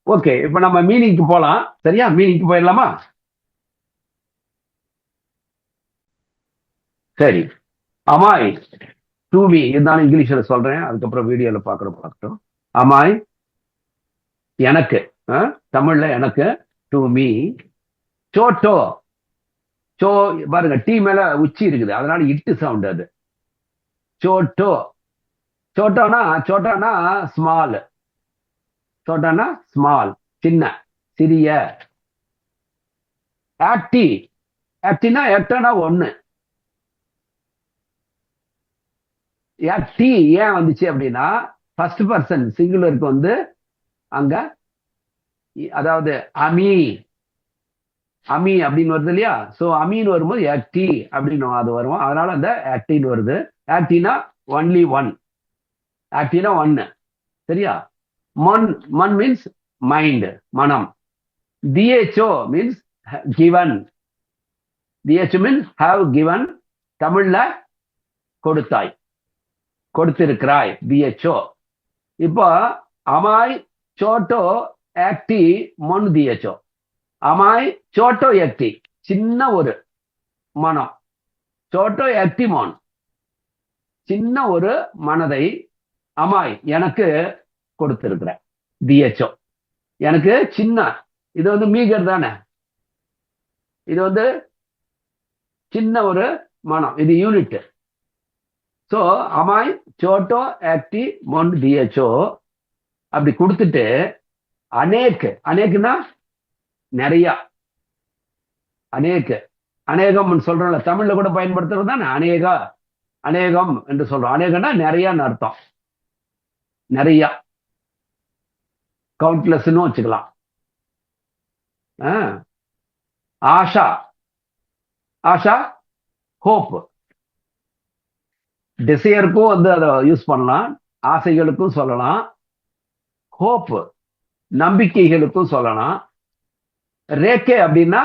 Okay, இப்ப நம்ம மீனிங்க்கு போலாம். சரியா? மீனிங்க்கு போயிடலாமா? சரி. அமாய் டு மீ இருந்தாலும் இங்கிலீஷ்ல சொல்றேன், அதுக்கப்புறம் வீடியோல பார்க்கட்டும். அமாய் எனக்கு, தமிழ்ல எனக்கு, டு மீ, சோட்டோ. சோ பாருங்க, டீ மேல உச்சி இருக்குது, அதனால இட்டு சவுண்ட் அது. சோட்டோ. சோட்டோனா ஸ்மால். சோட்டானா ஸ்மால், சின்ன, சிறிய. ஆக்டி. ஆக்டினா எட்டனா ஒன்னு. ஆக்டி ஏன் வந்துச்சு அப்படின்னா, ஃபர்ஸ்ட் பர்சன் சிங்குலருக்கு வந்து அங்க, அதாவது அமி அமி அப்படின்னு வருது இல்லையா? சோ அமீன் வரும்போது ஆக்டி அப்படின்னு அது வரும், அதனால அந்த ஆக்டின்னு வருது. ஆக்டினா ஒன்லி ஒன். ஆக்டினா ஒன்னு. சரியா? மன். மன் மீன்ஸ் மைண்ட், மனம். DHO means given. DHO means have given. தமிழ்ல கொடுத்தாய், கொடுத்திருக்கிறாய், டிஹெச்ஓ. இப்போ அமாய் சோட்டோ ஆக்டி மொன் டிஹெச்ஓ. அமாய் சோட்டோ ஆக்டி, சின்ன ஒரு மனம். சோட்டோ ஆக்டி மோன், சின்ன ஒரு மனதை அமாய் எனக்கு கொடுத்திருக்கிற. டிஹெச்ஓ எனக்கு சின்ன, இது வந்து மீகர் தானே, இது வந்து சின்ன ஒரு மனம், இது யூனிட். சோ அமாய் சோட்டோ ஆக்டி மொன் டிஹெச்ஓ அப்படி கொடுத்துட்டு, அநேக். அநேக்னா நிறைய. அநேக், அநேகம் சொல்றோம்ல, தமிழ்ல கூட பயன்படுத்துறது தானே அநேகா, அநேகம் என்று சொல்றோம். அநேகம்னா நிறைய அர்த்தம். நிறைய, கவுண்ட்லெஸ்ன்னு வச்சுக்கலாம். ஆஷா. ஆஷா ஹோப். டிசையருக்கும் வந்து அதை யூஸ் பண்ணலாம், ஆசைகளுக்கும் சொல்லலாம். ஹோப் நம்பிக்கைகளுக்கும் சொல்லலாம். ரேக்கே அப்படின்னா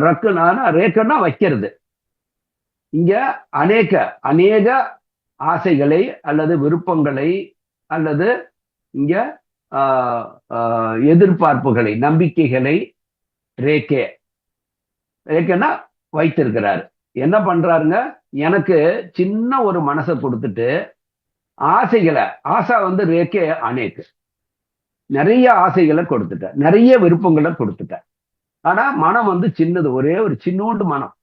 ரக்குனா, ரேக்கன்னா வைக்கிறது. இங்க அநேக அநேக ஆசைகளை அல்லது விருப்பங்களை அல்லது இங்க எதிர்பார்ப்புகளை, நம்பிக்கைகளை ரேக்கே. ரேக்கேன்னா வைத்திருக்கிறார். என்ன பண்றாருங்க? எனக்கு சின்ன ஒரு மனசை கொடுத்துட்டு ஆசைகளை, ஆசா வந்து ரேக்கே அநேக், நிறைய ஆசைகளை கொடுத்துட்ட, நிறைய விருப்பங்களை கொடுத்துட்ட. ஆனா மனம் வந்து சின்னது, ஒரே ஒரு சின்னோண்டு மனம்,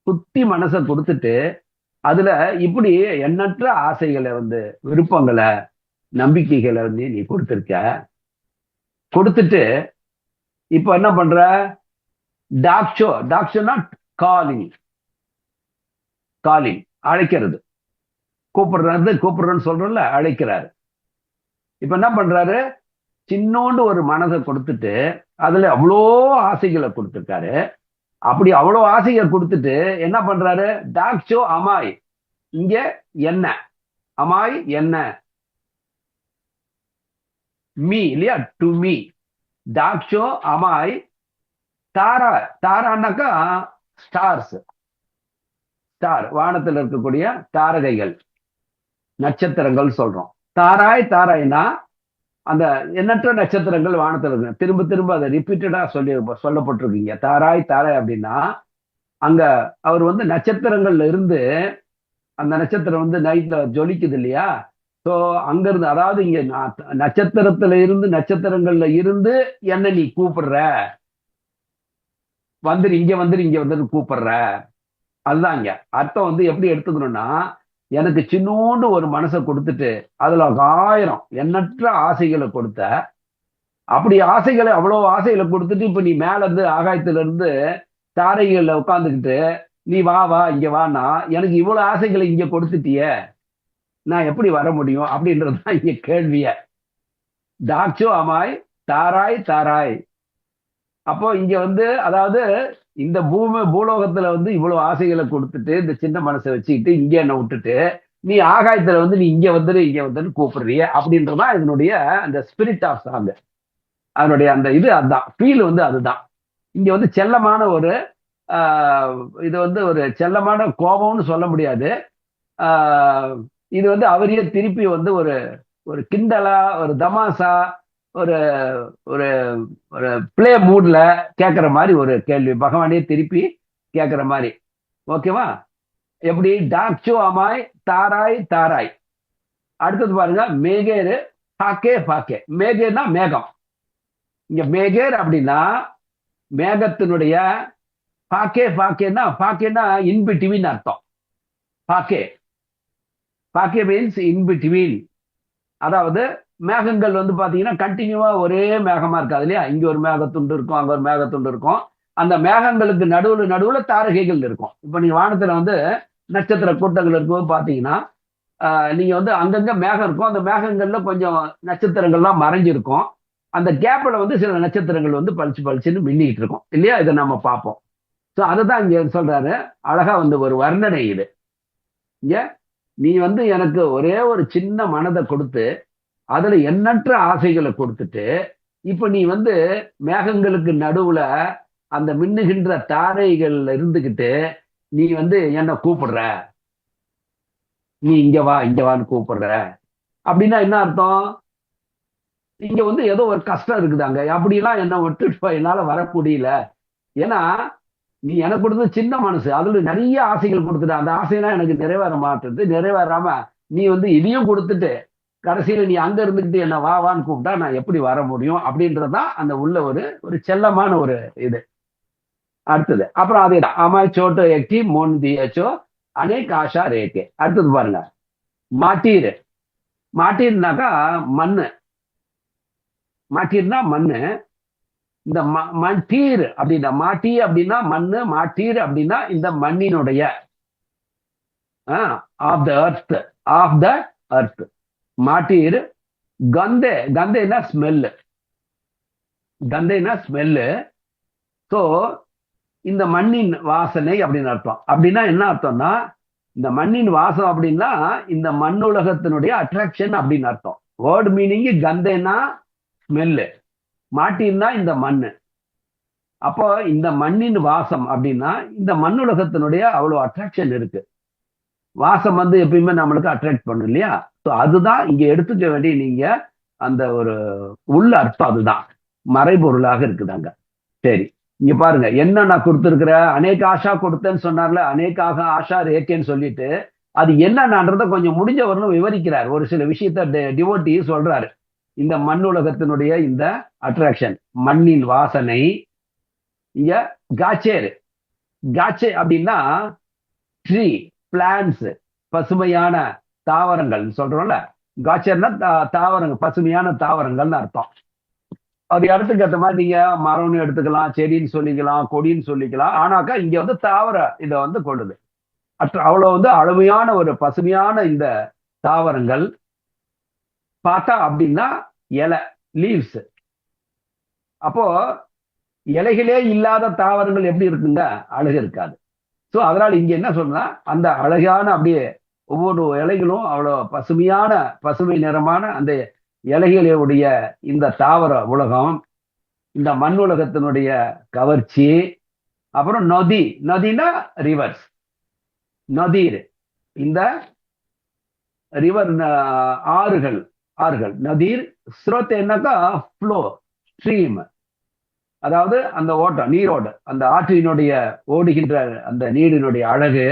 குட்டி மனசை கொடுத்துட்டு அதுல இப்படி எண்ணற்ற ஆசைகளை வந்து, விருப்பங்களை, நம்பிக்கைகளை வந்து நீ கொடுத்திருக்க. கொடுத்துட்டு இப்ப என்ன பண்ற? டாக்ஷோ. டாக்ஷோனா காலிங். காலிங் அழைக்கிறது, கூப்பிடுறது, கூப்பிடுறன்னு சொல்றோம்ல, அழைக்கிறாரு. இப்ப என்ன பண்றாரு? சின்னோண்டு ஒரு மனதை கொடுத்துட்டு அதுல அவ்வளோ ஆசைகளை கொடுத்துருக்காரு. அப்படி அவ்வளோ ஆசைகளை கொடுத்துட்டு என்ன பண்றாரு? டாக்ஷோ அமாய், இங்க என்ன, அமாய் என்ன, மீ இல்லையா, டு மீ. டாக்ஷோ அமாய் தாரா. தாரான்னாக்கா ஸ்டார்ஸ். ஸ்டார், வானத்தில் இருக்கக்கூடிய தாரகைகள், நட்சத்திரங்கள் சொல்றோம். தாராய். தாராய்னா அந்த எண்ணற்ற நட்சத்திரங்கள் வானத்தில் இருக்கு. திரும்ப திரும்ப அதை ரிப்பீட்டடா சொல்லப்பட்டிருக்கீங்க. தாராய் தாராய் அப்படின்னா அங்க அவர் வந்து நட்சத்திரங்கள்ல இருந்து, அந்த நட்சத்திரம் வந்து நைட்ல ஜொலிக்குது இல்லையா? சோ அங்க இருந்து, அதாவது இங்க நட்சத்திரத்துல இருந்து, நட்சத்திரங்கள்ல இருந்து என்ன நீ கூப்பிடுற, வந்துரு இங்க, வந்துரு இங்க, வந்துரு கூப்பிடுற. அதுதான் இங்க அர்த்தம். வந்து எப்படி எடுத்துக்கணும்னா, எனக்கு சின்னோண்டு ஒரு மனசை கொடுத்துட்டு அதுல 1000 எண்ணற்ற ஆசைகளை கொடுத்த. அப்படி ஆசைகளை, அவ்வளவு ஆசைகளை கொடுத்துட்டு இப்ப நீ மேல இருந்து, ஆகாயத்துல இருந்து தாரைகள்ல உட்காந்துக்கிட்டு நீ வா வா இங்க வானா, எனக்கு இவ்வளவு ஆசைகளை இங்க கொடுத்துட்டிய, நான் எப்படி வர முடியும் அப்படின்றதுதான் இங்க கேள்விய. டாக்சோ அமாய் தாராய் தாராய். அப்போ இங்க வந்து, அதாவது இந்த பூலோகத்துல வந்து இவ்வளவு ஆசைகளை கொடுத்துட்டு இந்த சின்ன மனசை வச்சுக்கிட்டு இங்க என்ன விட்டுட்டு நீ ஆகாயத்துல வந்து நீ இங்க வந்துரு இங்க வந்துரு கூப்பிடுறிய அப்படின்றதான் இதனுடைய அந்த ஸ்பிரிட் ஆஃப் சாங். அதனுடைய அந்த இது அதுதான், ஃபீல் வந்து அதுதான். இங்க வந்து செல்லமான ஒரு இது வந்து ஒரு செல்லமான கோபம்னு சொல்ல முடியாது. ஆஹ் இது வந்து அவரையே திருப்பி வந்து ஒரு ஒரு கிண்டலா, ஒரு தமாசா, ஒரு ஒரு ஒரு பிளே மூட்ல கேட்கிற மாதிரி ஒரு கேள்வி, பகவானே திருப்பி கேட்கிற மாதிரி. ஓகேவா? எப்படி டாக்சோ அமாய் தாராய் தாராய். அடுத்தது பாருங்க, மேகேரு பாக்கே பாக்கே. மேகேனா மேகம். இங்க மேகேர் அப்படின்னா மேகத்தினுடைய, பாக்கே பாக்கேன்னா பாக்கேன்னா இன் பிட்வீன் அர்த்தம். பாக்கே பாக்கே மீன்ஸ் இன் பிட்வீன். அதாவது மேகங்கள் வந்து பாத்தீங்கன்னா கண்டினியூவா ஒரே மேகமா இருக்காது இல்லையா? இங்க ஒரு மேகத்துண்டு இருக்கும், அங்க ஒரு மேகத்துண்டு இருக்கும். அந்த மேகங்களுக்கு நடுவுல நடுவுல தாரகைகள் இருக்கும். இப்ப நீங்க வானத்துல வந்து நட்சத்திர கூட்டங்கள் இருக்கும்போது பாத்தீங்கன்னா நீங்க வந்து அங்கங்க மேகம் இருக்கும், அந்த மேகங்கள்ல கொஞ்சம் நட்சத்திரங்கள்லாம் மறைஞ்சிருக்கும். அந்த கேப்ல வந்து சில நட்சத்திரங்கள் வந்து பளிச்சு பளிச்சுன்னு மின்னிட்டு இருக்கும் இல்லையா? இதை நம்ம பார்ப்போம். ஸோ அதுதான் இங்க சொல்றாரு. அழகா வந்து ஒரு வர்ணனை இது. இங்க நீ வந்து எனக்கு ஒரே ஒரு சின்ன மனதை கொடுத்து அதுல எண்ணற்ற ஆசைகளை கொடுத்துட்டு, இப்ப நீ வந்து மேகங்களுக்கு நடுவுல அந்த மின்னுகின்ற தாரைகள் இருந்துகிட்டு நீ வந்து என்ன கூப்பிடுற, நீ இங்க வா இங்க வான்னு கூப்பிடுற அப்படின்னா என்ன அர்த்தம்? இங்க வந்து ஏதோ ஒரு கஷ்டம் இருக்குது அங்க. அப்படிலாம் என்ன விட்டுட்டு என்னால வர முடியல. ஏன்னா நீ எனக்கு கொடுத்தது சின்ன மனசு, அதுல நிறைய ஆசைகள் கொடுத்துட்ட, அந்த ஆசையெல்லாம் எனக்கு நிறைவேற மாட்டுது. நிறைவேறாம நீ வந்து இதையும் கொடுத்துட்டு கடைசியில நீ அங்க இருந்துகிட்டு என்ன வா வான்னு கூப்பிட்டா நான் எப்படி வர முடியும்? அப்படின்றதுதான் அந்த உள்ள ஒரு ஒரு செல்லமான ஒரு இது. அடுத்தது அப்புறம் அதேதான், அமாய் சோட்டோ எக்டி மோன் தியச்சோ அநேக் ஆஷா ரேக்கே. அடுத்தது பாருங்க, மாட்டீர். மாட்டீர்னாக்கா மண்ணு. மாட்டீர்னா மண்ணு. இந்த மட்டீர் அப்படின்னா, மாட்டி அப்படின்னா மண்ணு, மாட்டீர் அப்படின்னா இந்த மண்ணினுடைய, ஆஃப் த அர்த், ஆஃப் த அர்த். மாட்டீர். கந்தே, கந்தேனா ஸ்மெல்லு. கந்தேனா ஸ்மெல்லு. ஸோ இந்த மண்ணின் வாசனை அப்படின்னு அர்த்தம். அப்படின்னா என்ன அர்த்தம்னா, இந்த மண்ணின் வாசம் அப்படின்னா இந்த மண்ணுலகத்தினுடைய அட்ராக்ஷன் அப்படின்னு அர்த்தம். வேர்டு மீனிங் கந்தேனா ஸ்மெல்லு, மாட்டின்னா இந்த மண்ணு. அப்போ இந்த மண்ணின் வாசம் அப்படின்னா இந்த மண்ணுலகத்தினுடைய அவ்வளவு அட்ராக்ஷன் இருக்கு. வாசம் வந்து எப்பயுமே நம்மளுக்கு அட்ராக்ட் பண்ணும் இல்லையா? ஸோ அதுதான் இங்க எடுத்துக்க வேண்டிய நீங்க அந்த ஒரு உள்ள அர்த்தம். அதுதான் மறைபொருளாக இருக்குதாங்க. சரி, இங்க பாருங்க என்ன நான் கொடுத்துருக்கிற, அநேக ஆஷா கொடுத்தேன்னு சொன்னார்ல, அநேகாக ஆஷா ரேக்கேன்னு சொல்லிட்டு அது என்னன்றத கொஞ்சம் முடிஞ்ச வரணும் விவரிக்கிறார். ஒரு சில விஷயத்த டிவோட்டி சொல்றாரு. இந்த மண்ணுலகத்தினுடைய இந்த அட்ராக்ஷன், மண்ணின் வாசனை. இங்க காச்சேரு. காச்சே அப்படின்னா ட்ரீ, பிளான்ஸ், பசுமையான தாவரங்கள் சொல்றோம்ல. காச்சர்னா தாவரங்கள், பசுமையான தாவரங்கள்னு அர்த்தம். அது இடத்துக்கு ஏற்ற மாதிரி நீங்க மரம்னு எடுத்துக்கலாம், செடின்னு சொல்லிக்கலாம், கொடின்னு சொல்லிக்கலாம். ஆனாக்கா இங்க வந்து தாவர இதை வந்து கொள்ளுது. அவ்வளவு வந்து அழுமையான ஒரு பசுமையான இந்த தாவரங்கள். பார்த்தா அப்படின்னா இலை, லீவ்ஸ். அப்போ இலைகளே இல்லாத தாவரங்கள் எப்படி இருக்குங்க? அழகு இருக்காது. ஸோ அதனால இங்க என்ன சொன்னா, அந்த அழகான அப்படியே ஒவ்வொரு இலைகளும் அவ்வளவு பசுமையான, பசுமை நிறமான அந்த இலைகளுடைய இந்த தாவர உலகம், இந்த மண் உலகத்தினுடைய கவர்ச்சி. அப்புறம் நதி, நதினா ரிவர்ஸ், நதீர். இந்த ரிவர், ஆறுகள், ஆறுகள் நதீர். ஸ்ரோத் என்னக்கா ஃப்ளோ, ஸ்ட்ரீம். அதாவது அந்த ஓட்டம், நீரோடு, அந்த ஆற்றினுடைய ஓடுகின்ற அந்த நீரினுடைய அழகு.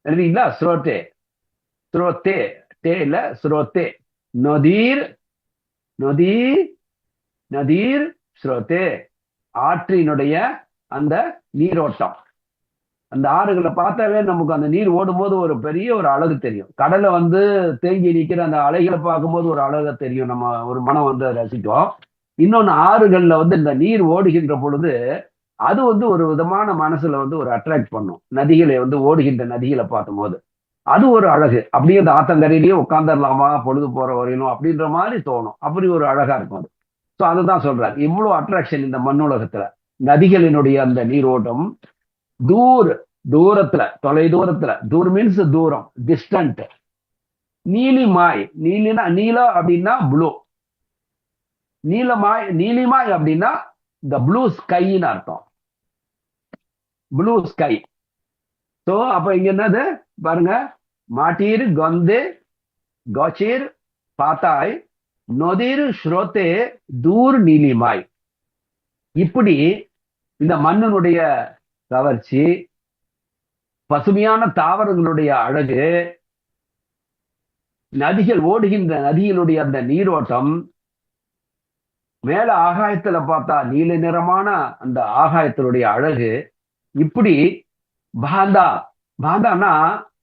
எழுதிங்களா? ஸ்ரோத்தே, ஸ்ரோத்தே, தே இல்ல ஸ்ரோத்தே. நதீர், நதி, நதீர், ஸ்ரோத்தே. ஆற்றினுடைய அந்த நீரோட்டம். அந்த ஆறுகளை பார்த்தாவே நமக்கு அந்த நீர் ஓடும்போது ஒரு பெரிய ஒரு அழகு தெரியும். கடலை வந்து தேங்கி நிற்கிற அந்த அலைகளை பார்க்கும்போது ஒரு அழகு தெரியும், நம்ம ஒரு மனம் வந்து ரசிக்கும். இன்னொன்னு, ஆறுகள்ல வந்து இந்த நீர் ஓடுகின்ற பொழுது அது வந்து ஒரு விதமான மனசுல வந்து ஒரு அட்ராக்ட் பண்ணும். நதிகளை வந்து ஓடுகின்ற நதிகளை பார்க்கும் போது அது ஒரு அழகு. அப்படியே அந்த ஆத்தங்கரையிலேயே உட்காந்துடலாமா பொழுது போற வரையிலும் அப்படின்ற மாதிரி தோணும். அப்படி ஒரு அழகா இருக்கும் அது. ஸோ அதுதான் சொல்றாரு, இவ்வளவு அட்ராக்ஷன் இந்த மண்ணுலகத்துல. நதிகளினுடைய அந்த நீரோட்டம் தூர தூரத்துல, தொலை தூரத்துல, தூர் மீன்ஸ் தூரம், டிஸ்டன்ட். நீலிமாய், நீலினா நீலம் அப்படின்னா ப்ளூ. நீலமாய், நீலிமாய் அப்படின்னா இந்த ப்ளூ ஸ்கைன்னு அர்த்தம். Blue sky. ஸோ அப்ப இங்க என்னது பாருங்க, மாட்டீர் கொந்தே கச்சீர் பாத்தாய் நொதிர் ஸ்ரோத்தே தூர் நீலிமாய். இப்படி இந்த மண்ணினுடைய கவர்ச்சி, பசுமையான தாவரங்களுடைய அழகு, நதிகள் ஓடுகின்ற நதியினுடைய அந்த நீரோட்டம், மேல ஆகாயத்துல பார்த்தா நீல நிறமான அந்த ஆகாயத்தினுடைய அழகு, இப்படி பாந்தா, பாந்தானா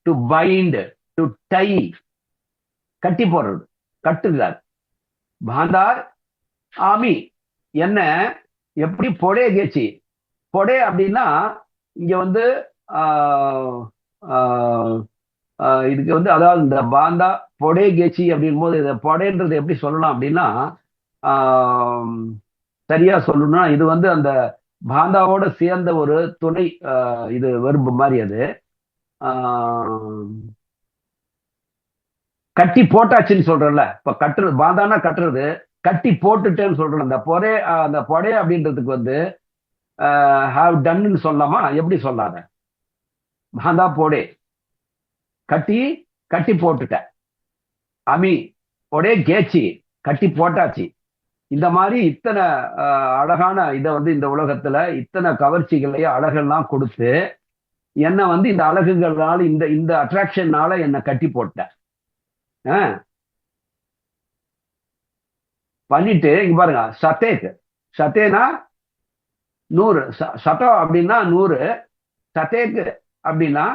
டு பைண்ட், டு டை, கட்டி போடுறது, கட்டுகிறார். பாந்தார் ஆமி என்ன எப்படி பொடே கேச்சி. பொடே அப்படின்னா இங்க வந்து இதுக்கு வந்து அதாவது இந்த பாந்தா பொடே கேச்சி அப்படின் போது இதை பொடேன்றது எப்படி சொல்லலாம் அப்படின்னா, சரியா சொல்லணும்னா இது வந்து அந்த பாந்தாவோட சேர்ந்த ஒரு துணை இது வெறும்பு மாதிரி. அது கட்டி போட்டாச்சுன்னு சொல்றல, இப்ப கட்டுறது பாந்தானா கட்டுறது, கட்டி போட்டுட்டேன்னு சொல்றேன். அந்த பொடே அப்படின்றதுக்கு வந்து ஹாவ் டன்னு சொல்லலாமா, எப்படி சொல்லாத, பாந்தா போடே, கட்டி கட்டி போட்டுட்ட, அமி பொடே கேச்சி, கட்டி போட்டாச்சு. இந்த மாதிரி இத்தனை அழகான இதை வந்து இந்த உலகத்துல இத்தனை கவர்ச்சிகளையும் அழகெல்லாம் கொடுத்து என்னை வந்து இந்த அழகுகள்னால இந்த இந்த அட்ராக்ஷன்னால என்னை கட்டி போட்ட பண்ணிட்டு இங்க பாருங்க, சத்தேக்கு, சத்தேனா 100, சத்தம் அப்படின்னா 100, சத்தேக்கு அப்படின்னா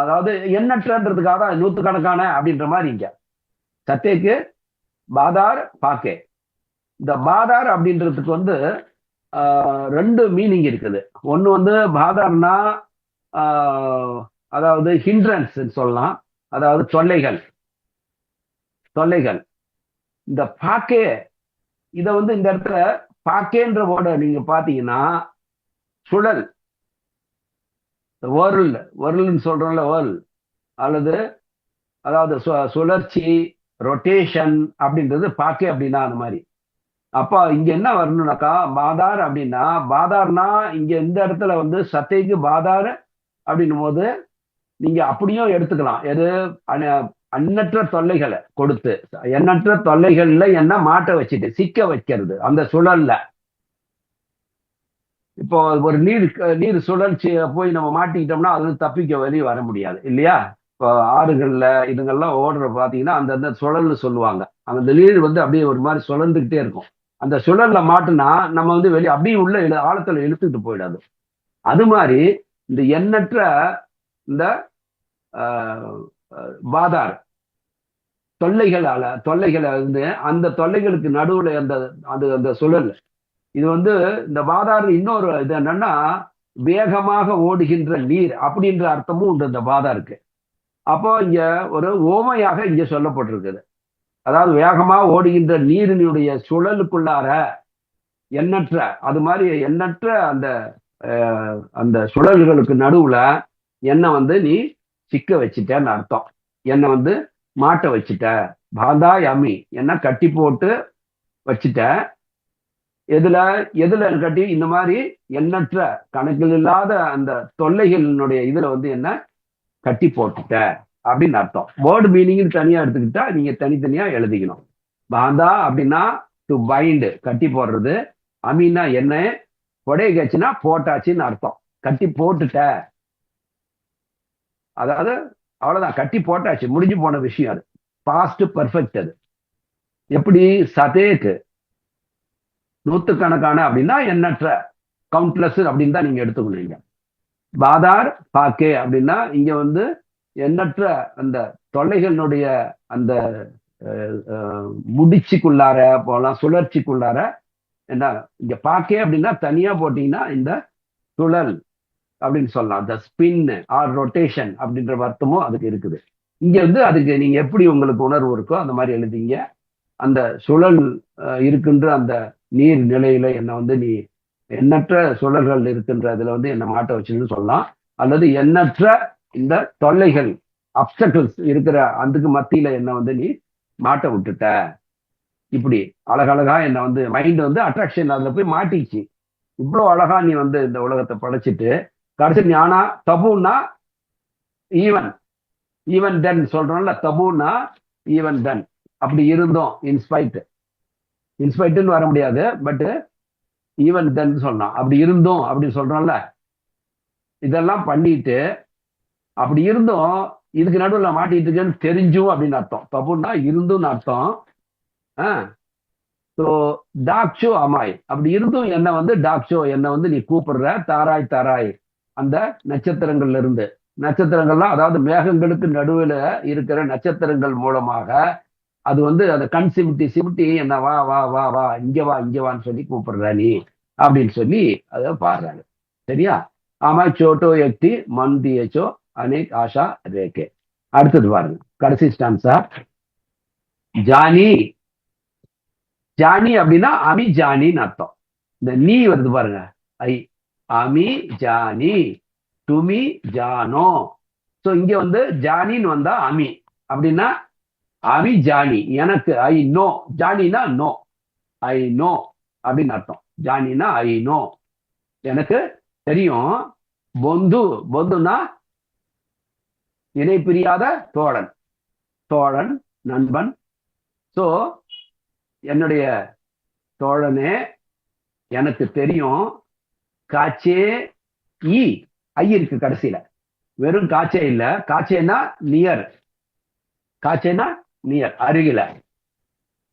அதாவது எண்ணற்றன்றதுக்காக தான் நூற்றுக்கணக்கான அப்படின்ற மாதிரி. இங்க சத்தேக்கு பாதார் பாக்கே. இந்த பாதார் அப்படின்றதுக்கு வந்து 2 மீனிங் இருக்குது. ஒன்று வந்து பாதார்னா அதாவது ஹிண்ட்ரன்ஸ் சொல்லலாம், அதாவது தொல்லைகள், தொல்லைகள். இந்த பாக்கே இதை வந்து இந்த இடத்துல பாக்கேன்ற வேர்டை நீங்க பாத்தீங்கன்னா சுழல், வேர்ல்டு, வேர்ல்டுன்னு சொல்றோம்ல, வேர்ல்டு அல்லது அதாவது சுழற்சி, ரொட்டேஷன் அப்படின்றது பாக்கே அப்படின்னா அந்த மாதிரி. அப்ப இங்க என்ன வரணும்னாக்கா பாதார் அப்படின்னா, பாதார்னா இங்க இந்த இடத்துல வந்து சத்தைக்கு பாதார் அப்படின்னும் போது நீங்க அப்படியும் எடுத்துக்கலாம். எது எண்ணற்ற தொல்லைகளை கொடுத்து, எண்ணற்ற தொல்லைகள்ல என்ன மாட்ட வச்சுட்டு சிக்க வைக்கிறது அந்த சுழல்ல. இப்போ ஒரு நீர் சுழற்சி போய் நம்ம மாட்டிக்கிட்டோம்னா அது தப்பிக்க வெளியே வர முடியாது இல்லையா. இப்போ ஆறுகள்ல இதுங்கெல்லாம் ஓடுற பாத்தீங்கன்னா அந்த சுழல்னு சொல்லுவாங்க. அந்த நீர் வந்து அப்படியே ஒரு மாதிரி சுழந்துகிட்டே இருக்கும். அந்த சுழல்ல மாட்டுனா நம்ம வந்து வெளியே அப்படியே உள்ள ஆழத்துல இழுத்துட்டு போயிடாது. அது மாதிரி இந்த எண்ணற்ற இந்த பாதார் தொல்லைகளை வந்து அந்த தொல்லைகளுக்கு நடுவுல அந்த அந்த சுழல், இது வந்து இந்த பாதார் இன்னொரு இது என்னன்னா வேகமாக ஓடுகின்ற நீர் அப்படின்ற அர்த்தமும் உண்டு இந்த பாதாருக்கு. அப்போ இங்க ஒரு ஓமையாக இங்க சொல்லப்பட்டிருக்குது. அதாவது வேகமாக ஓடுகின்ற நீரினுடைய சுழலுக்குள்ளார எண்ணற்ற, அது மாதிரி எண்ணற்ற அந்த அந்த சுழல்களுக்கு நடுவுல என்னை வந்து நீ சிக்க வச்சுட்டேன்னு அர்த்தம். என்னை வந்து மாட்ட வச்சுட்ட, பாதா யமி, என்ன கட்டி போட்டு வச்சுட்ட. எதுல எதுல கட்டி, இந்த மாதிரி எண்ணற்ற கணக்கில் இல்லாத அந்த தொல்லைகளினுடைய இதுல வந்து என்ன கட்டி போட்டுட்ட அப்படின்னு அர்த்தம். வேர்டு மீனிங் தனியா எடுத்துக்கிட்டா நீங்க தனித்தனியா எழுதிக்கணும். பாந்தா அப்படின்னா டு பைண்ட், கட்டி போடுறது. அமீனா என்ன, கொடை கட்சினா போட்டாச்சுன்னு அர்த்தம். கட்டி போட்டுட்ட, அதாவது அவ்வளவுதான், கட்டி போட்டாச்சு, முடிஞ்சு போன விஷயம். அது பாஸ்ட் பர்ஃபெக்ட். அது எப்படி சதேக்கு நூத்துக்கணக்கான அப்படின்னா எண்ணற்ற, கவுண்ட்லெஸ் அப்படின்னு தான் நீங்க எடுத்துக்கணும். பாதார் பாக்கே அப்படின்னா இங்க வந்து எண்ணற்ற அந்த தொல்லைகளுடைய அந்த முடிச்சுக்குள்ளார போலாம், சுழற்சிக்குள்ளார. என்ன இங்க பாக்கே அப்படின்னா தனியா போட்டீங்கன்னா இந்த சுழல் அப்படின்னு சொல்லலாம். த ஸ்பின் ஆர் ரொட்டேஷன் அப்படின்ற அர்த்தமும் அதுக்கு இருக்குது. இங்க வந்து அதுக்கு நீங்க எப்படி உங்களுக்கு உணர்வு இருக்கோ அந்த மாதிரி எழுதிங்க. அந்த சுழல் இருக்கின்ற அந்த நீர் நிலையில என்ன வந்து நீ எண்ணற்ற சுழல்கள் இருக்கின்ற அதுல வந்து என்ன மாட்ட வச்சுன்னு சொல்லலாம். அல்லது எண்ணற்ற இந்த தொல்லைகள், அப்சக்கிள்ஸ் இருக்கிற அதுக்கு மத்தியில என்ன வந்து நீ மாட்ட விட்டுட்ட. இப்படி அழகழகா என்ன வந்து மைண்ட் வந்து அட்ராக்ஷன் அதுல போய் மாட்டிச்சு. இவ்வளவு அழகா நீ வந்து இந்த உலகத்தை படைச்சிட்டு கடைசி ஞானா தபுன்னா ஈவன் ஈவன் தென் சொல்றோம்ல, தபுன்னா ஈவன் தென், அப்படி இருந்தோம் இன்ஸ்பைட்னு வர முடியாது, பட் ஈவன் தென் சொல்லலாம், அப்படி இருந்தோம் அப்படின்னு சொல்றோம்ல. இதெல்லாம் பண்ணிட்டு அப்படி இருந்தும் இதுக்கு நடுவில் மாட்டிட்டு இருக்கேன்னு தெரிஞ்சும் அப்படின்னு அர்த்தம். தப்புன்னா இருந்தும் அர்த்தம். ஸோ டாக்ஷோ அமாய், அப்படி இருந்தும் என்ன வந்து டாக்ஷோ என்ன வந்து நீ கூப்பிடுற, தாராய் தாராய் அந்த நட்சத்திரங்கள்ல இருந்து. நட்சத்திரங்கள்லாம் அதாவது மேகங்களுக்கு நடுவில் இருக்கிற நட்சத்திரங்கள் மூலமாக அது வந்து அந்த கண் சிமிட்டி சிமிட்டி என்ன வா வா வா வா இங்க வா இங்க வான்னு சொல்லி கூப்பிடுற நீ அப்படின்னு சொல்லி அதை பாடுறாங்க. சரியா? ஆமா, சோட்டோ எக்தி மந்தியச்சோ அனேக் ஆஷா ரேகே. அடுத்தது பாருங்க, கடைசி ஸ்டான்ஸா. ஜானி, ஜானி அப்படின்னா அமி ஜானின்னு அர்த்தம். இந்த நீ வருது பாருங்க, ஐ, அமி ஜானி, துமி ஜானோ. ஸோ இங்க வந்து ஜானின்னு வந்தா அமி அப்படின்னா அமி ஜானி, எனக்கு ஐ நோ. ஜானினா நோ, ஐ நோ அப்படின்னு அர்த்தம். ஜானினா ஐ நோ, எனக்கு தெரியும். பொந்து, பொந்துனா இணை பிரியாத தோழன், தோழன் நண்பன். ஸோ என்னுடைய தோழனே எனக்கு தெரியும். காச்சே ஈ, ஐ இருக்கு கடைசியில, வெறும் காச்சே இல்ல, காச்சேனா நியர், காச்சேனா நியர் அருகில.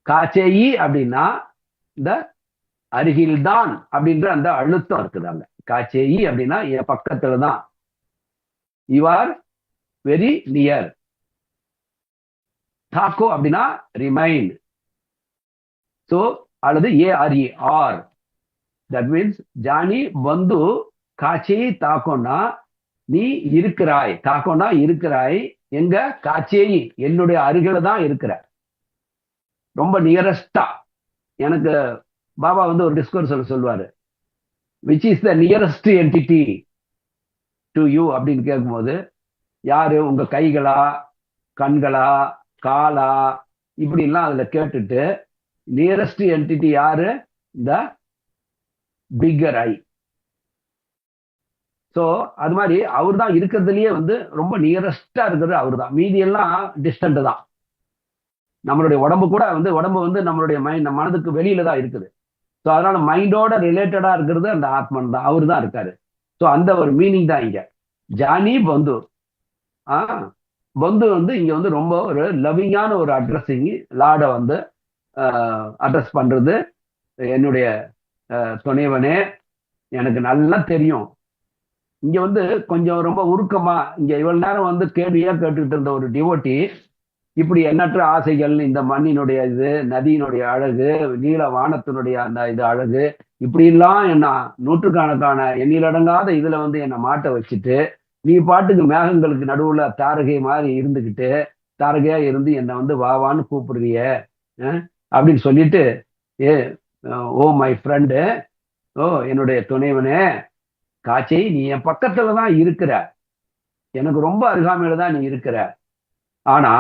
காச்சேயி அப்படின்னா இந்த அருகில்தான் அப்படின்ற அந்த அழுத்தம் இருக்குதாங்க. காச்சேயி அப்படின்னா என் பக்கத்துல தான், யூ ஆர் வெரி நியர். தாக்கோ அப்படின்னா ரிமைன். ஸோ அல்லது ஏஆர்இ ஆர், தட் மீன்ஸ் ஜானி பந்து காச்சேயி தாக்கோன்னா நீ இருக்கிறாய், தாக்கோன்னா இருக்கிறாய். எங்க? காச்சேயி என்னுடைய அருகில தான் இருக்கிற, ரொம்ப நியரஸ்டா. எனக்கு பாபா வந்து ஒரு டிஸ்கோர்ஸ் சொல்லுவாரு, which is the nearest entity to you அப்படின்னு கேட்கும்போது, யாரு? உங்க கைகளா, கண்களா, காலா, இப்படிலாம் அதுல கேட்டுட்டு நியரஸ்ட் என்டிட்டி யாரு? இந்த பிக்கர் ஐ. ஸோ அது மாதிரி அவர் தான் இருக்கிறதுலயே வந்து ரொம்ப நியரஸ்டா இருக்கிறது அவர் தான். மீதி எல்லாம் டிஸ்டன்ட் தான். நம்மளுடைய உடம்பு கூட வந்து, உடம்பு வந்து நம்மளுடைய மைண்ட், மனதுக்கு வெளியில தான் இருக்குது. ஸோ அதனால மைண்டோட ரிலேட்டடா இருக்கிறது அந்த ஆத்மன் தான், அவர் தான் இருக்காரு. ஸோ அந்த ஒரு மீனிங் தான் இங்க. ஜானி பந்து, பந்து வந்து இங்க வந்து ரொம்ப ஒரு லவ்விங்கான ஒரு அட்ரஸிங், லார்டை வந்து அட்ரஸ் பண்றது. என்னுடைய துணைவனே எனக்கு நல்லா தெரியும். இங்க வந்து கொஞ்சம் ரொம்ப உருக்கமா, இங்க இவ்வளவு நேரம் வந்து கேள்வியா கேட்டுக்கிட்டு இருந்த ஒரு டிவோட்டி இப்படி எண்ணற்ற ஆசைகள், இந்த மண்ணினுடைய இது, நதியினுடைய அழகு, நீல வானத்தினுடைய அந்த இது அழகு, இப்படி எல்லாம் என்ன நூற்றுக்கணக்கான எண்ணிலடங்காத இதுல வந்து என்னை மாட்ட வச்சுட்டு, நீ பாட்டுக்கு மேகங்களுக்கு நடுவுல தாரகை மாதிரி இருந்துகிட்டு, தாரகையா இருந்து என்னை வந்து வாவான்னு கூப்பிடுறிய அப்படின்னு சொல்லிட்டு, ஏ ஓ மை ஃப்ரெண்டு, ஓ என்னுடைய துணைவனே, காட்சி நீ என் பக்கத்துல தான் இருக்கிற, எனக்கு ரொம்ப அருகாமையில தான் நீ இருக்கிற. ஆனா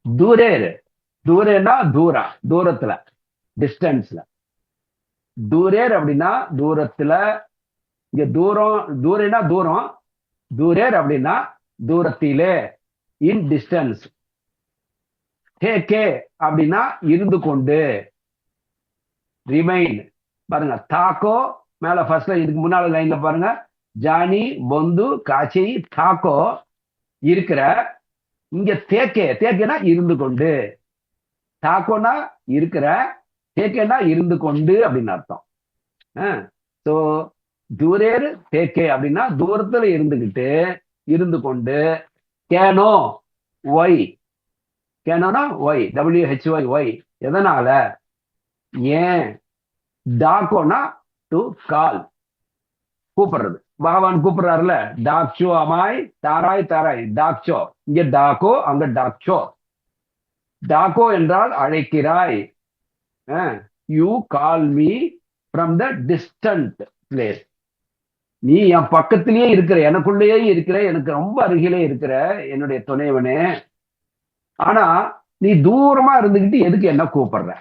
தூரேரு, தூரேனா தூரா, தூரத்துல, டிஸ்டன்ஸ்ல. தூரேர் அப்படின்னா தூரத்துல. இங்க தூரம், தூரேனா தூரம், தூரேர் அப்படின்னா தூரத்திலே, இன் டிஸ்டன்ஸ். ஹே கே அப்படின்னா இருந்து கொண்டு, ரிமைன். பாருங்க, தாக்கோ மேல ஃபர்ஸ்ட்ல, இதுக்கு முன்னால லைன்ல பாருங்க, ஜானி பொந்து காட்சி தாக்கோ இருக்கிற. இங்க தேக்கே, தேக்கேனா இருந்து கொண்டு, தாக்கோனா இருக்கிற, தேக்கேனா இருந்து கொண்டு அப்படின்னு அர்த்தம். ஸோ தூரேரு தேக்கே அப்படின்னா தூரத்துல இருந்துகிட்டு, இருந்து கொண்டு. கேனோ ஒய், கேனோனா ஒய், WHY ஒய், எதனால, ஏன். டாக்கோனா டு கால், கூப்பிடுறது. பகவான் கூப்பிடுறாருல, டாக்சோ அமாய் தாராய் தாராய், டாக்சோ. இங்க டாக்கோ, அங்க டாக்சோ. டாக்கோ என்றால் அழைக்கிறாய். You call me from the distant place. நீ என் பக்கத்திலேயே இருக்கிற, எனக்குள்ளேயே இருக்கிற, எனக்கு ரொம்ப அருகிலே இருக்கிற என்னுடைய துணைவனே. ஆனா நீ தூரமா இருந்துகிட்டு எதுக்கு என்ன கூப்பிடுற?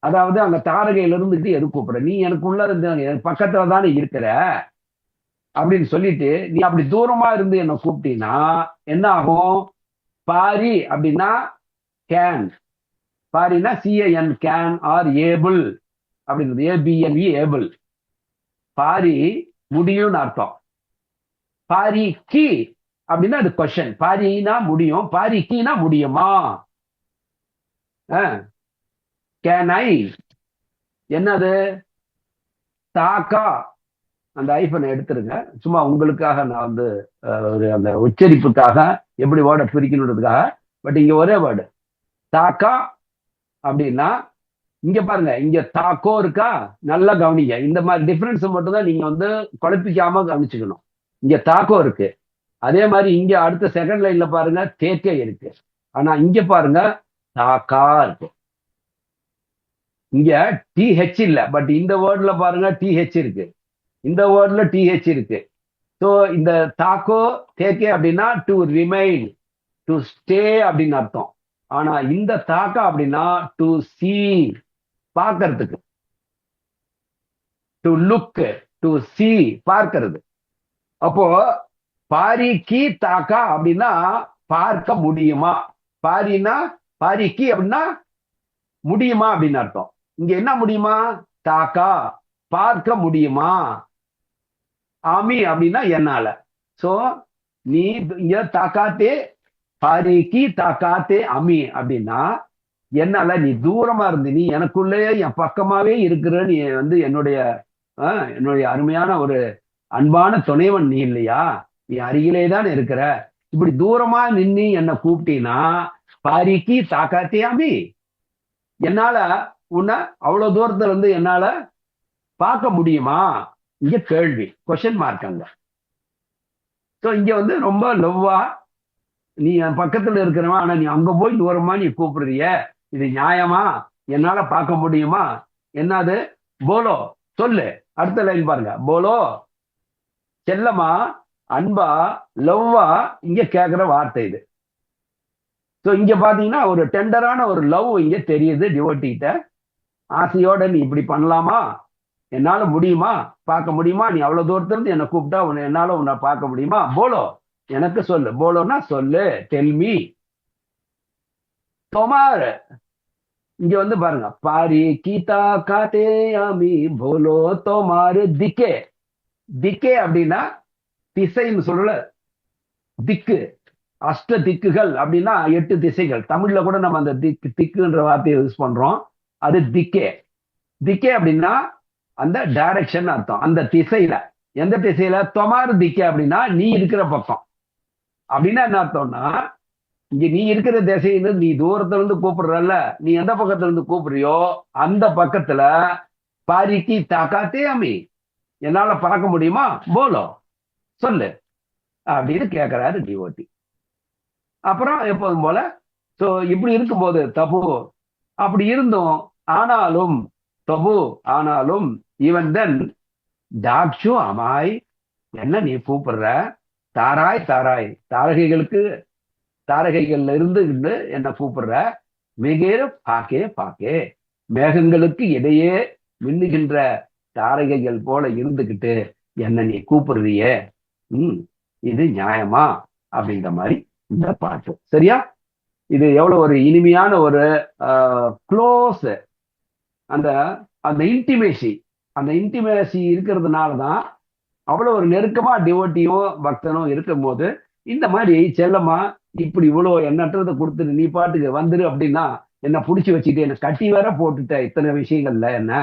அதாவது அங்க தாரகையில இருந்துட்டு எது கூப்பிடுற, நீ எனக்குள்ள இருந்து என் பக்கத்துல தானே இருக்கிற அப்படின்னு சொல்லிட்டு நீ அப்படி தூரமா இருந்து என்ன கூப்பிட்டீங்கன்னா என்ன ஆகும்? பாரி அப்படின்னா கேன், பாரினா சிஏஎன், கேன் ஆர் ஏபிள் அப்படின்றது, ஏபிஎல்இ ஏபிள். பாரி முடியும்னு அர்த்தம். பாரி கி அப்படின்னா அது கொஸ்டின். பாரினா முடியும், பாரி கீனா முடியுமா? கேன் ஐ என்னது? தாக்கா. அந்த ஐபனை எடுத்துருங்க, சும்மா உங்களுக்காக நான் வந்து ஒரு அந்த உச்சரிப்புக்காக எப்படி வேர்டை பிரிக்கணுன்றதுக்காக. பட் இங்க ஒரே வேர்டு தாக்கா அப்படின்னா, இங்க பாருங்க, இங்க தாக்கோ இருக்கா, நல்லா கவனிங்க. இந்த மாதிரி டிஃபரன்ஸ் மட்டும் தான் நீங்க வந்து குழப்பிக்காம கவனிச்சுக்கணும். இங்க தாக்கோ இருக்கு, அதே மாதிரி இங்க அடுத்த செகண்ட் லைன்ல பாருங்க தேக்கே இருக்கு. ஆனா இங்க பாருங்க தாக்கா இருக்கு. இங்க டிஹெச் இல்ல, பட் இந்த வேர்ட்ல பாருங்க டிஹெச் இருக்கு, இந்த வேர்ட்ல டிஹெச் இருக்கு. ஸோ இந்த தாக்கோ தேக்கே அப்படின்னா டு ரிமைன், டு ஸ்டே அப்படின்னு அர்த்தம். ஆனா இந்த தாக்கா அப்படின்னா டு சி, பார்க்கறதுக்கு. டு லுக், டு சி, பார்க்கிறது. அப்போ பாரிக்கு தாக்கா அப்படின்னா பார்க்க முடியுமா. பாரினா பாரிக்கு அப்படின்னா முடியுமா அப்படின்னு அர்த்தம். இங்க என்ன முடியுமா? தாக்கா, பார்க்க முடியுமா. ஆமி அப்படின்னா என்னால. சோ நீ இங்க தாக்காத்தே, பாரிக்கு தாக்காத்தே அமி அப்படின்னா என்னால நீ தூரமா இருந்து நீ எனக்குள்ளேயே என் பக்கமாவே இருக்கிற நீ வந்து என்னுடைய என்னுடைய அருமையான ஒரு அன்பான துணைவன் நீ இல்லையா, நீ அருகிலே தான் இருக்கிற. இப்படி தூரமா நின்னு என்ன கூப்பிட்டீன்னா பாரிக்கு தாக்காத்தியாமி, என்னால உன்னை அவ்வளவு தூரத்துல இருந்து என்னால பார்க்க முடியுமா. இங்க கேள்வி, கொஸ்டின் மார்க் அங்க. ஸோ இங்க வந்து ரொம்ப லவ்வா, நீ என் பக்கத்துல இருக்கிறவன் ஆனா நீ அங்க போய் தூரமா நீ கூப்பிடுறிய, இது நியாயமா? என்னால பார்க்க முடியுமா? என்னது? போலோ, சொல்லு. அடுத்த லைன் பாருங்க, போலோ. செல்லமா, அன்பா, லவ்வா இங்க கேக்குற வார்த்தை இது. ஸோ இங்க பாத்தீங்கன்னா ஒரு டெண்டரான ஒரு லவ் இங்க தெரியுது டிவோட்டிகிட்ட. ஆசையோட நீ இப்படி பண்ணலாமா, என்னால முடியுமா, பார்க்க முடியுமா, நீ அவ்வளவு தூரத்துல இருந்து என்ன கூப்பிட்டா என்னால உன்னை பார்க்க முடியுமா, போலோ எனக்கு சொல்லு. போலோன்னா சொல்லு, டெல்மி. தொமார் இங்க வந்து பாருங்க, பாரி கீதா காத்தே யாமி போலோ தோமாரு திக்கே. திக்கே அப்படின்னா திசைன்னு சொல்லல, திக்கு. அஷ்ட திக்குகள் அப்படின்னா 8 திசைகள். தமிழ்ல கூட நம்ம அந்த திக்கு திக்குன்ற வார்த்தையை யூஸ் பண்றோம். அது திக்கே. திக்கே அப்படின்னா அந்த டைரக்ஷன் அர்த்தம், அந்த திசையில. எந்த திசையில? தொமாறு திக்கே அப்படின்னா நீ இருக்கிற பக்கம். அப்படின்னா என்ன அர்த்தம்னா, இங்க நீ இருக்கிற திசையில நீ தூரத்துல இருந்து கூப்பிடுறல்ல, நீ எந்த பக்கத்துல இருந்து கூப்பிடுறியோ அந்த பக்கத்துல பாரிக்கு தாக்காத்தே அமி, என்னால பார்க்க முடியுமா, போலோ சொல்லு அப்படின்னு கேட்கிறாரு டிவோட்டி. அப்புறம் எப்போதும் போல சோ இப்படி இருக்கும்போது தபு அப்படி இருந்தும், ஆனாலும் தபு ஆனாலும் ஈவன் தென் டாக்ஷு அமாய், என்ன நீ கூப்பிடுற, தாராய் தாராய், தாரகைகளுக்கு தாரகைகள்ல இருந்து என்ன கூப்பிடுற, மிகேறு பாக்கே பாக்கே, மேகங்களுக்கு இடையே மின்னுகின்ற தாரகைகள் போல இருந்துகிட்டு என்ன நீ கூப்பிடுறியே, இது நியாயமா அப்படின்ற மாதிரி இந்த பாட்டு. சரியா? இது எவ்வளவு ஒரு இனிமையான ஒரு க்ளோஸ், அந்த அந்த இன்டிமேசி, அந்த இன்டிமேசி இருக்கிறதுனாலதான் அவ்வளவு ஒரு நெருக்கமா டிவோட்டியும் பக்தனும் இருக்கும் போது இந்த மாதிரி செல்லமா இப்படி இவ்வளவு எண்ணற்றதை கொடுத்துட்டு நீ பாட்டுக்கு வந்துரு அப்படின்னா என்ன புடிச்சு வச்சுட்டு என்ன கட்டி வேற போட்டுட்ட இத்தனை விஷயங்கள்ல, என்ன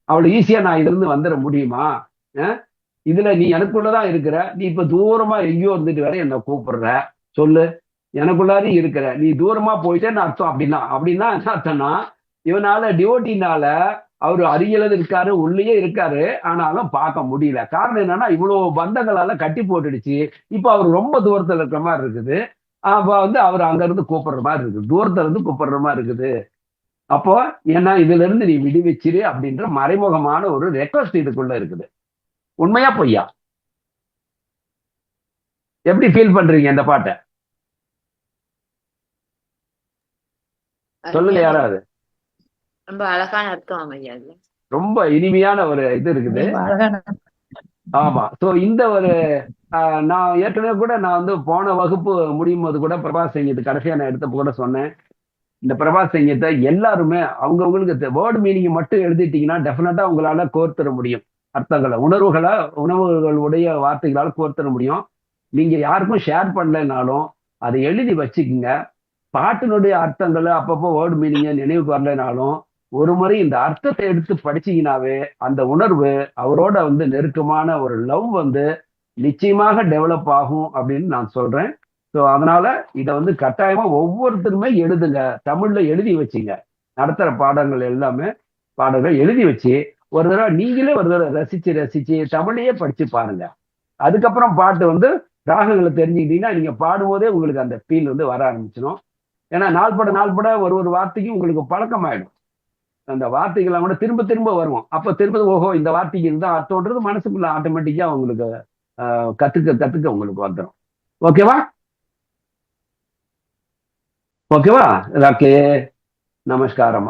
அவ்வளவு ஈஸியா நான் இதுல இருந்து வந்துட முடியுமா? இதுல நீ எனக்குள்ளதான் இருக்கிற, நீ இப்ப தூரமா எங்கேயோ இருந்துட்டு வேற என்ன கூப்பிடுற, சொல்லு. எனக்குள்ளாரையும் இருக்கிற, நீ தூரமா போயிட்டேன்னு அர்த்தம். அப்படின்னா அப்படின்னா என்ன அர்த்தம்னா, இவனால டிவோட்டினால அவரு அருகில இருக்காரு, உள்ளேயே இருக்காரு, ஆனாலும் பார்க்க முடியல. காரணம் என்னன்னா இவ்வளவு பந்தங்களால கட்டி போட்டுடுச்சு. இப்ப அவர் ரொம்ப தூரத்துல இருக்கிற மாதிரி இருக்குது. அப்ப வந்து அவர் அங்க இருந்து கூப்பிடுற மாதிரி இருக்குது, தூரத்துல இருந்து கூப்பிடுற மாதிரி இருக்குது. அப்போ ஏன்னா இதுல இருந்து நீ விடுவிச்சிரு அப்படின்ற மறைமுகமான ஒரு ரெக்வஸ்ட் இதுக்குள்ள இருக்குது. உண்மையா பொய்யா? எப்படி ஃபீல் பண்றீங்க இந்த பாட்டை? சொல்லுங்க யாராவது. ரொம்ப அழகான அர்த்தம் ஐயா இது. ரொம்ப இனிமையான ஒரு இது இருக்குது. ரொம்ப அழகான. ஆமா. சோ இந்த ஒரு நான் ஏற்கனவே கூட நான் வந்து போன வகுப்பு முடியும் போது கூட பிரபாஸ் சங்கீத் கடைசியா நான் எடுத்தப்ப கூட சொன்னேன். இந்த பிரபாஸ் சங்கீத்தை எல்லாருமே அவங்கவுங்களுக்கு வேர்டு மீனிங் மட்டும் எழுதிட்டீங்கன்னா டெஃபினட்டா உங்களால கோர்த்துட முடியும். அர்த்தங்களை உணவுகளுடைய வார்த்தைகளால் கோர்த்துட முடியும். நீங்க யாருக்கும் ஷேர் பண்ணலைனாலும் அதை எழுதி வச்சுக்கோங்க. பாட்டினுடைய அர்த்தங்களை அப்பப்போ வேர்டு மீனிங்க நினைவுக்கு வரலைனாலும் ஒரு முறை இந்த அர்த்தத்தை எடுத்து படிச்சீங்கன்னாவே அந்த உணர்வு அவரோட வந்து நெருக்கமான ஒரு லவ் வந்து நிச்சயமாக டெவலப் ஆகும் அப்படின்னு நான் சொல்றேன். ஸோ அதனால இதை வந்து கட்டாயமா ஒவ்வொருத்தருமே எழுதுங்க. தமிழ்ல எழுதி வச்சுங்க. நடத்துற பாடங்கள் எல்லாமே பாடங்கள் எழுதி வச்சு ஒரு தடவை நீங்களே ஒரு தடவை ரசிச்சு ரசிச்சு தமிழையே படிச்சு பாருங்க. அதுக்கப்புறம் பாட்டு வந்து ராகங்களை தெரிஞ்சுக்கிட்டீங்கன்னா நீங்க பாடும்போதே உங்களுக்கு அந்த ஃபீல் வந்து வர ஆரம்பிச்சிடும். ஏன்னா நாள்பட ஒரு ஒரு வார்த்தைக்கும் உங்களுக்கு பழக்கமாயிடும். அந்த வார்த்தைகள்லாம் கூட திரும்ப திரும்ப வரும். அப்ப திரும்ப ஓஹோ இந்த வார்த்தைக்கு இருந்தா அர்த்தம்ன்றது மனசுக்குள்ள ஆட்டோமேட்டிக்கா உங்களுக்கு கத்துக்க உங்களுக்கு வந்துடும். ஓகேவா? ஓகேவா? ஓகே. நமஸ்காரம்.